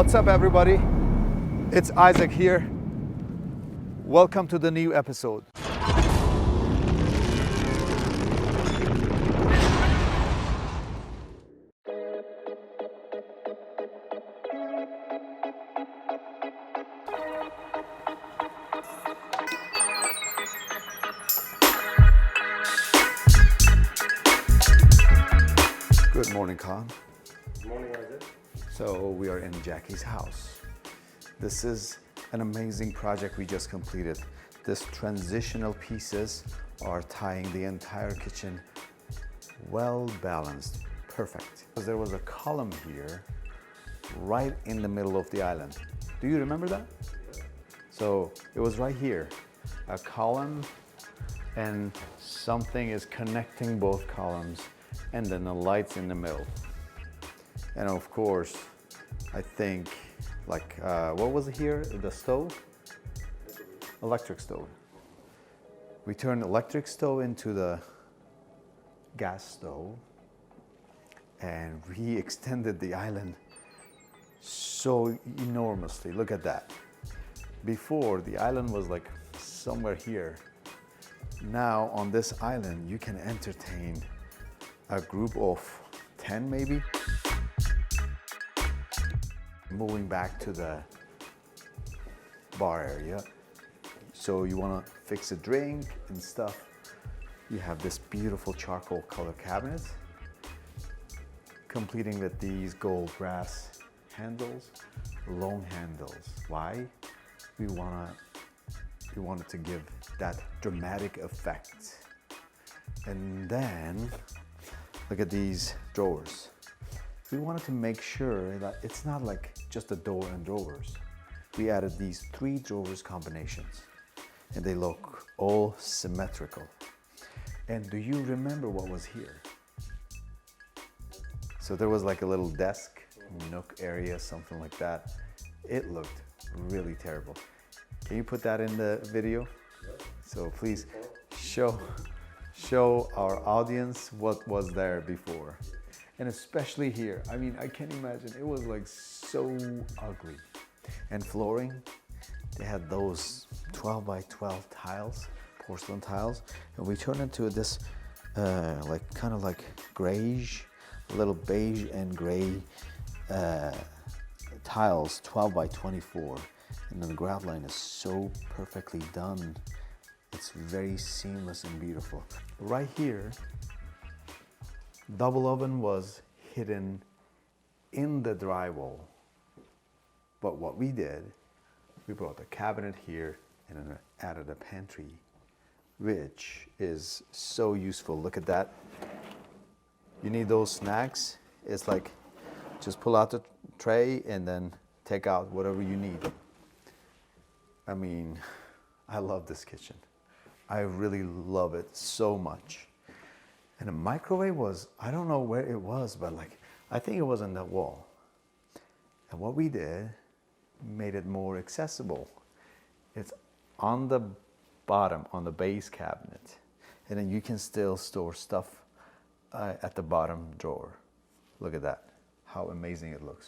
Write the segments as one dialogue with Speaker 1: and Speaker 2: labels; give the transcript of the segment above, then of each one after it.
Speaker 1: What's up, everybody? It's Isaac here. Welcome to the new episode. Good morning, Khan.
Speaker 2: Good morning, Isaac.
Speaker 1: So we are in Jackie's house. This is an amazing project we just completed. This transitional pieces are tying the entire kitchen well balanced, perfect. There was a column here right in the middle of the island. Do you remember that?
Speaker 2: Yeah.
Speaker 1: So it was right here, a column, and something is connecting both columns, and then the lights in the middle. And of course, I think, like, what was it here? The stove? Electric stove. We turned electric stove into the gas stove, and we extended the island so enormously. Look at that. Before, the island was like somewhere here. Now on this island, you can entertain a group of 10 maybe. Moving back to the bar area. So you want to fix a drink and stuff. You have this beautiful charcoal color cabinet, completing with these gold brass handles, long handles. Why? We wanted to give that dramatic effect. And then look at these drawers. We wanted to make sure that it's not like just a door and drawers. We added these 3 drawers combinations, and they look all symmetrical. And do you remember what was here? So there was like a little desk, nook area, something like that. It looked really terrible. Can you put that in the video? So please show our audience what was there before. And especially here, I mean, I can't imagine, it was like so ugly. And flooring, they had those 12 by 12 tiles, porcelain tiles, and we turned into this like kind of like grayish, a little beige and gray tiles, 12 by 24. And then the grout line is so perfectly done. It's very seamless and beautiful. Right here, double oven was hidden in the drywall. But what we did, we brought a cabinet here and then added a pantry, which is so useful. Look at that. You need those snacks. It's like, just pull out the tray and then take out whatever you need. I mean, I love this kitchen. I really love it so much. And the microwave was, I don't know where it was, but like, I think it was on that wall. And what we did made it more accessible. It's on the bottom, on the base cabinet. And then you can still store stuff at the bottom drawer. Look at that, how amazing it looks.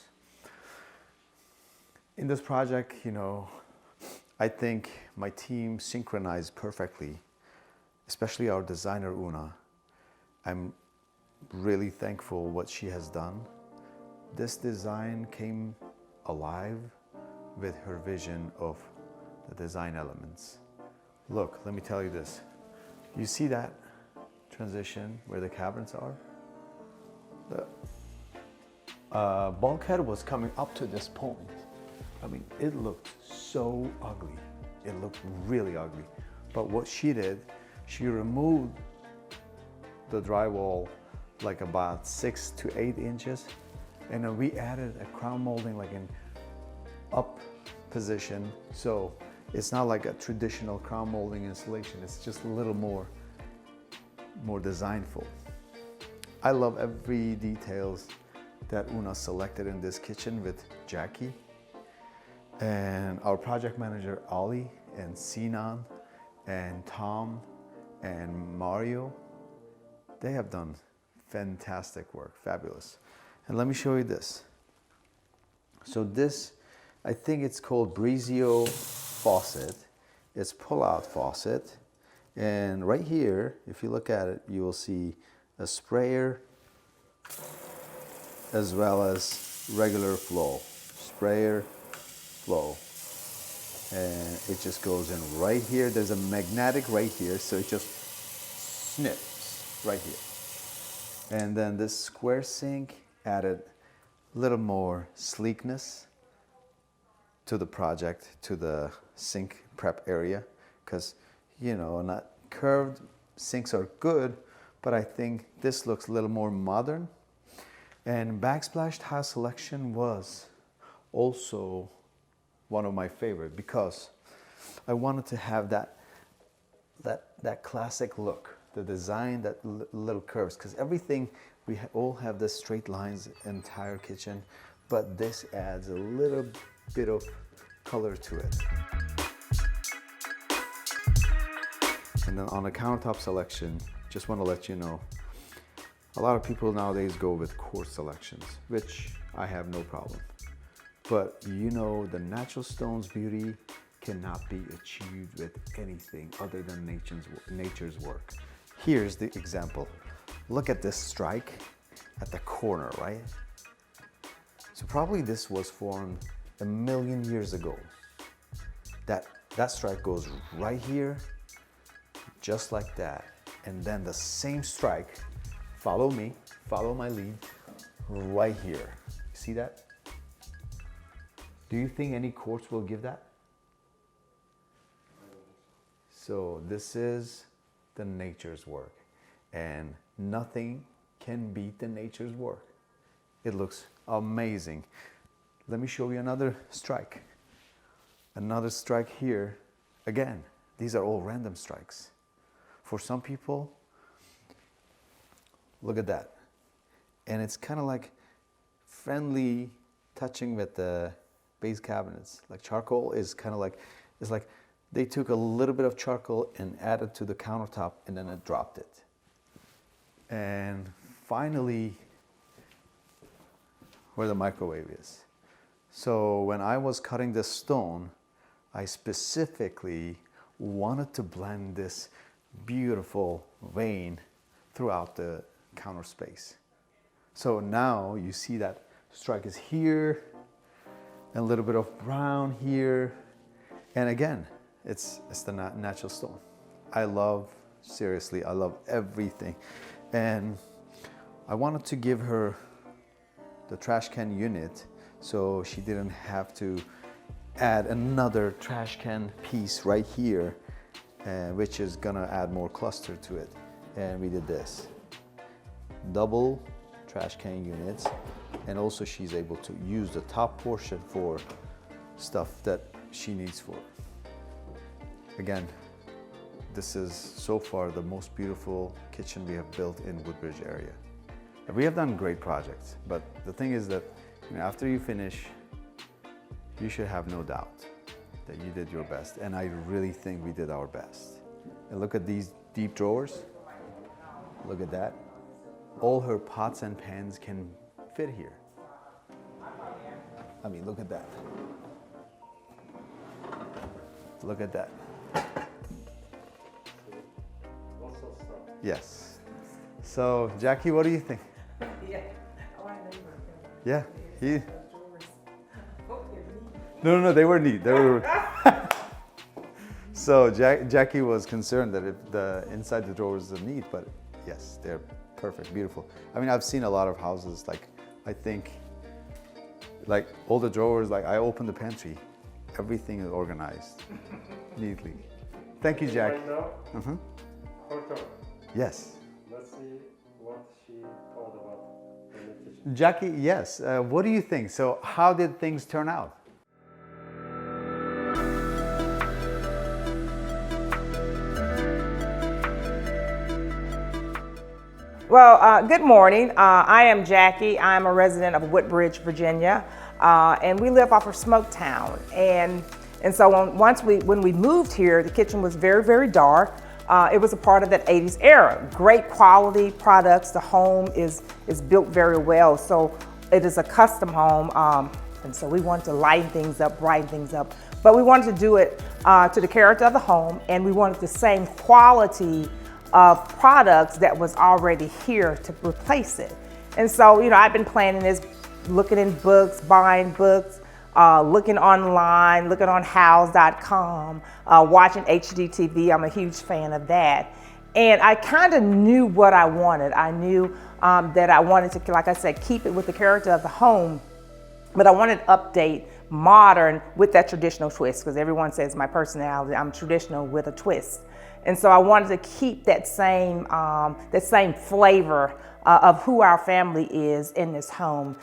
Speaker 1: In this project, you know, I think my team synchronized perfectly, especially our designer, Una. I'm really thankful what she has done. This design came alive with her vision of the design elements. Look, let me tell you this. You see that transition where the cabinets are? The bulkhead was coming up to this point. I mean, it looked so ugly. It looked really ugly. But what she did, she removed the drywall like about 6 to 8 inches, and then we added a crown molding like in up position, so it's not like a traditional crown molding installation. It's just a little more designful. I love every details that Una selected in this kitchen with Jackie, and our project manager Ali and Sinan and Tom and Mario. They have done fantastic work, fabulous. And let me show you this. So this, I think it's called Brizio faucet. It's pull-out faucet. And right here, if you look at it, you will see a sprayer as well as regular flow. Sprayer, flow. And it just goes in right here. There's a magnetic right here, so it just snips right here. And then this square sink added a little more sleekness to the project, to the sink prep area, because, you know, not curved sinks are good, but I think this looks a little more modern. And backsplash tile selection was also one of my favorite, because I wanted to have that classic look, the design, that little curves, because everything, we all have the straight lines, entire kitchen, but this adds a little bit of color to it. And then on the countertop selection, just want to let you know, a lot of people nowadays go with quartz selections, which I have no problem. But you know, the natural stone's beauty cannot be achieved with anything other than nature's work. Here's the example. Look at this strike at the corner, right? So probably this was formed 1 million years ago. That strike goes right here, just like that. And then the same strike, follow me, follow my lead, right here. See that? Do you think any quartz will give that? So this is the nature's work, and nothing can beat the nature's work. It looks amazing. Let me show you another strike. Another strike here. Again, these are all random strikes. For some people, look at that. And it's kind of like friendly touching with the base cabinets. Like charcoal is kind of like, it's like they took a little bit of charcoal and added to the countertop, and then it dropped it. And finally, where the microwave is. So when I was cutting this stone, I specifically wanted to blend this beautiful vein throughout the counter space. So now you see that strike is here, and a little bit of brown here. And again, it's the natural stone. I love, seriously, I love everything. And I wanted to give her the trash can unit so she didn't have to add another trash can piece right here, which is gonna add more cluster to it. And we did this. Double trash can units, and also she's able to use the top portion for stuff that she needs for. Again, this is so far the most beautiful kitchen we have built in Woodbridge area. We have done great projects, but the thing is that, you know, after you finish, you should have no doubt that you did your best, and I really think we did our best. And look at these deep drawers. Look at that. All her pots and pans can fit here. I mean, look at that. Look at that. Yes. So, Jackie, what do you think? Yeah. No, they were neat. They were. So Jackie was concerned that if the inside the drawers are neat, but yes, they're perfect, beautiful. I mean, I've seen a lot of houses, like, I think, like all the drawers, like I open the pantry, everything is organized neatly. Thank you, Jack.
Speaker 2: Right now, photo.
Speaker 1: Yes.
Speaker 2: Let's see what she thought about the kitchen.
Speaker 1: Jackie, yes. What do you think? So how did things turn out?
Speaker 3: Well, good morning. I am Jackie. I'm a resident of Woodbridge, Virginia, and we live off of Smoketown. And so when we moved here, the kitchen was very, very dark. It was a part of that 80s era. Great quality products. The home is built very well. So it is a custom home And so we wanted to lighten things up, brighten things up, but we wanted to do it to the character of the home, and we wanted the same quality of products that was already here to replace it. And so, you know, I've been planning this, looking in books, buying books, looking online, looking on house.com, watching HGTV. I'm a huge fan of that. And I kind of knew what I wanted. I knew that I wanted to, like I said, keep it with the character of the home, but I wanted to update, modern with that traditional twist, because everyone says my personality, I'm traditional with a twist. And so I wanted to keep that same flavor of who our family is in this home.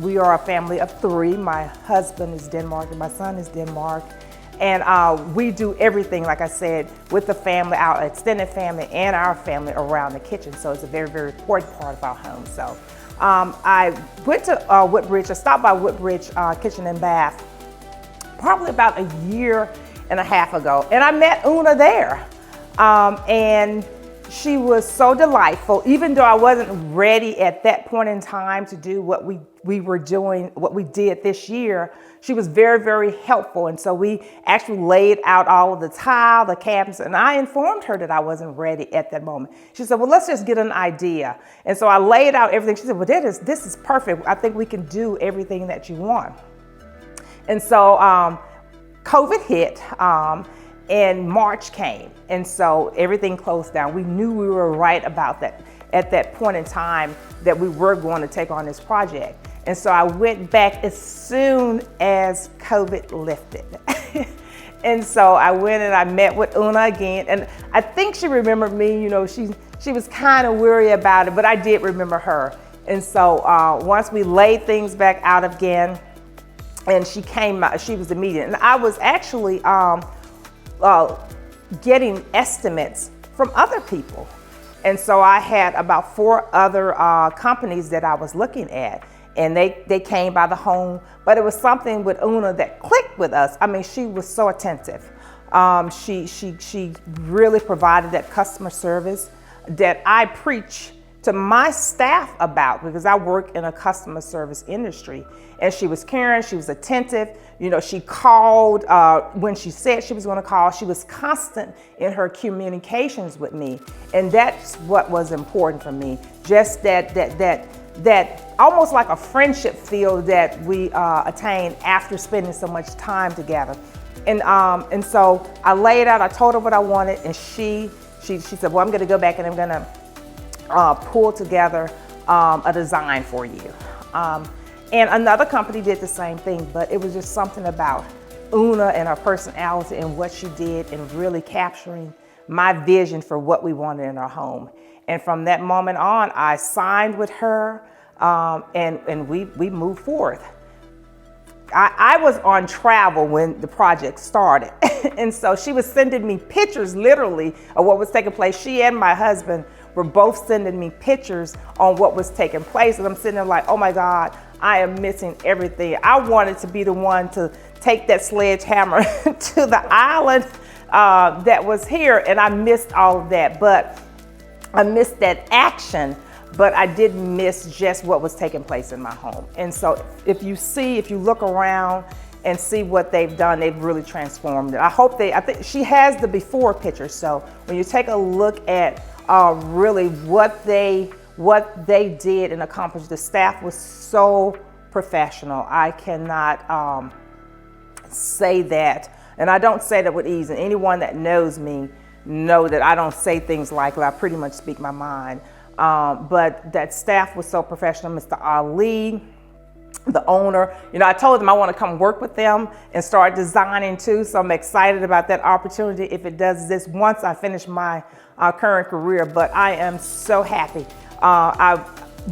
Speaker 3: We are a family of 3. My husband is Denmark and my son is Denmark. And we do everything, like I said, with the family, our extended family and our family around the kitchen. So it's a very, very important part of our home. So I went to Woodbridge, I stopped by Woodbridge Kitchen and Bath probably about a year and a half ago. And I met Una there. And she was so delightful, even though I wasn't ready at that point in time to do what we were doing, what we did this year. She was very, very helpful. And so we actually laid out all of the tile, the cabinets, and I informed her that I wasn't ready at that moment. She said, well, let's just get an idea. And so I laid out everything. She said, well, this is perfect. I think we can do everything that you want. And so COVID hit, and March came. And so everything closed down. We knew we were right about that at that point in time that we were going to take on this project. And so I went back as soon as COVID lifted. And so I went and I met with Una again. And I think she remembered me. You know, she was kind of weary about it, but I did remember her. And so once we laid things back out again, and she came out, she was immediate. And I was actually getting estimates from other people. And so I had about 4 other companies that I was looking at, and they came by the home, but it was something with Una that clicked with us. I mean, she was so attentive. She really provided that customer service that I preach to my staff about, because I work in a customer service industry. And she was caring, she was attentive. You know, she called when she said she was going to call. She was constant in her communications with me. And that's what was important for me. Just that almost like a friendship feel that we attained after spending so much time together. And so I laid out, I told her what I wanted, and she said, well, I'm going to go back and I'm going to pull together a design for you. And another company did the same thing, but it was just something about Una and her personality and what she did and really capturing my vision for what we wanted in our home. And from that moment on, I signed with her, and we moved forward. I was on travel when the project started. And so she was sending me pictures literally of what was taking place. She and my husband were both sending me pictures on what was taking place. And I'm sitting there like, oh my God, I am missing everything. I wanted to be the one to take that sledgehammer to the island that was here. And I missed all of that, but I missed that action, but I didn't miss just what was taking place in my home. And so if you look around and see what they've done, they've really transformed it. I think she has the before picture. So when you take a look at really what they did and accomplished, the staff was so professional. I cannot say that, and I don't say that with ease. And anyone that knows me know that I don't say things lightly. I pretty much speak my mind. But that staff was so professional. Mr. Ali, the owner, you know, I told them I want to come work with them and start designing too. So I'm excited about that opportunity if it does this once I finish my current career. But I am so happy.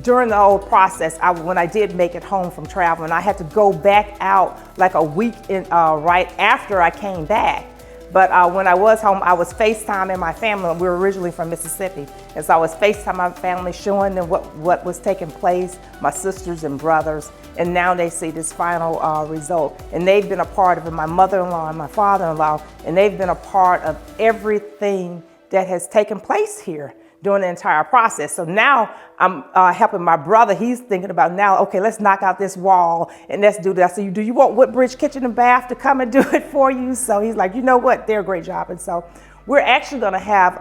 Speaker 3: During the whole process, when I did make it home from travel, and I had to go back out like a week right after I came back. But when I was home, I was FaceTiming my family. We were originally from Mississippi. And so I was FaceTiming my family, showing them what was taking place, my sisters and brothers. And now they see this final result. And they've been a part of it, my mother-in-law and my father-in-law, and they've been a part of everything that has taken place here during the entire process. So now I'm helping my brother. He's thinking about now, okay, let's knock out this wall and let's do that. So do you want Woodbridge Kitchen and Bath to come and do it for you? So he's like, you know what, they're a great job. And so we're actually gonna have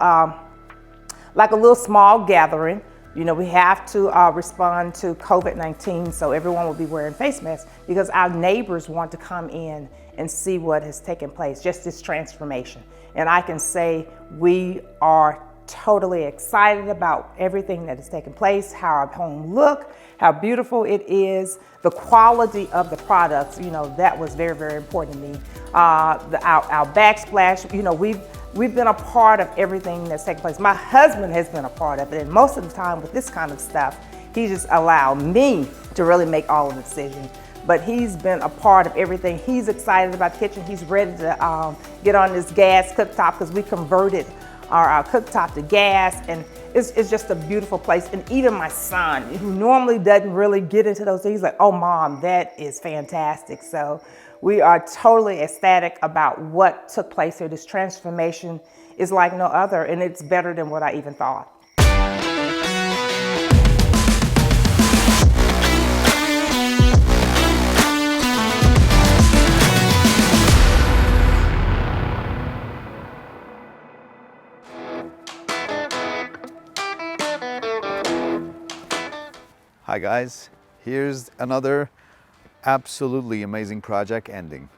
Speaker 3: like a little small gathering. You know, we have to respond to COVID-19, so everyone will be wearing face masks because our neighbors want to come in and see what has taken place, just this transformation. And I can say we are totally excited about everything that has taken place, how our home look, how beautiful it is, the quality of the products. You know, that was very, very important to me. Our backsplash, you know, we've been a part of everything that's taken place. My husband has been a part of it, and most of the time with this kind of stuff, he just allowed me to really make all of the decisions. But he's been a part of everything. He's excited about the kitchen. He's ready to get on this gas cooktop because we converted our cooktop to gas, and it's just a beautiful place. And even my son, who normally doesn't really get into those things, he's like, oh Mom, that is fantastic. So we are totally ecstatic about what took place here. This transformation is like no other, and it's better than what I even thought.
Speaker 1: Hi guys, here's another absolutely amazing project ending.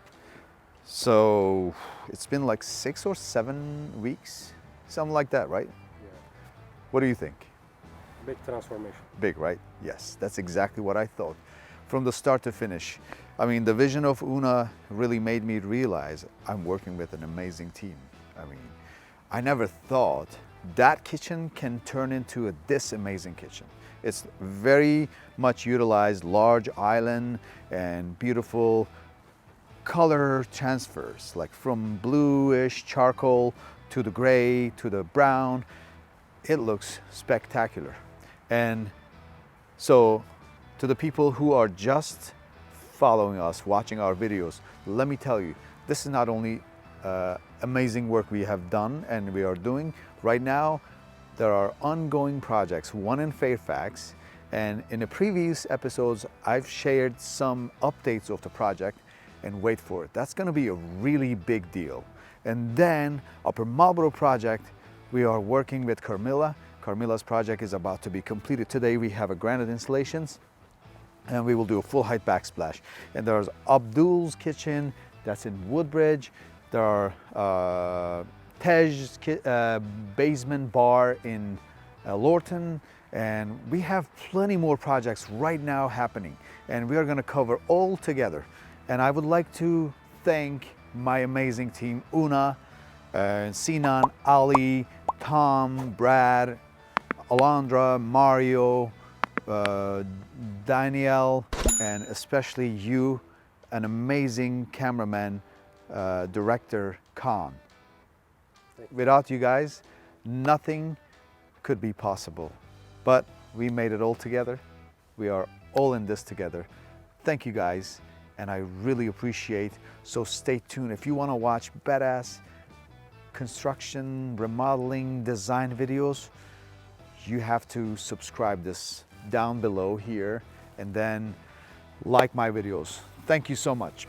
Speaker 1: So it's been like 6 or 7 weeks, something like that, right?
Speaker 2: Yeah.
Speaker 1: What do you think?
Speaker 2: Big transformation.
Speaker 1: Big, right? Yes, that's exactly what I thought. From the start to finish. I mean, the vision of Una really made me realize I'm working with an amazing team. I mean, I never thought that kitchen can turn into this amazing kitchen. It's very much utilized, large island and beautiful color transfers, like from bluish charcoal to the gray to the brown. It looks spectacular. And so to the people who are just following us, watching our videos, let me tell you, this is not only amazing work we have done and we are doing right now. There are ongoing projects, one in Fairfax, and in the previous episodes, I've shared some updates of the project, and wait for it. That's gonna be a really big deal. And then Upper Marlboro project, we are working with Carmilla. Carmilla's project is about to be completed. Today we have a granite installations, and we will do a full height backsplash. And there's Abdul's kitchen, that's in Woodbridge. There are Tej's basement bar in Lorton, and we have plenty more projects right now happening, and we are going to cover all together. And I would like to thank my amazing team, Una, Sinan, Ali, Tom, Brad, Alondra, Mario, Danielle, and especially you, an amazing cameraman, director, Khan. Without you guys, nothing could be possible. But we made it all together. We are all in this together. Thank you guys, and I really appreciate. So stay tuned. If you want to watch badass construction, remodeling, design videos, you have to subscribe this down below here and then like my videos. Thank you so much.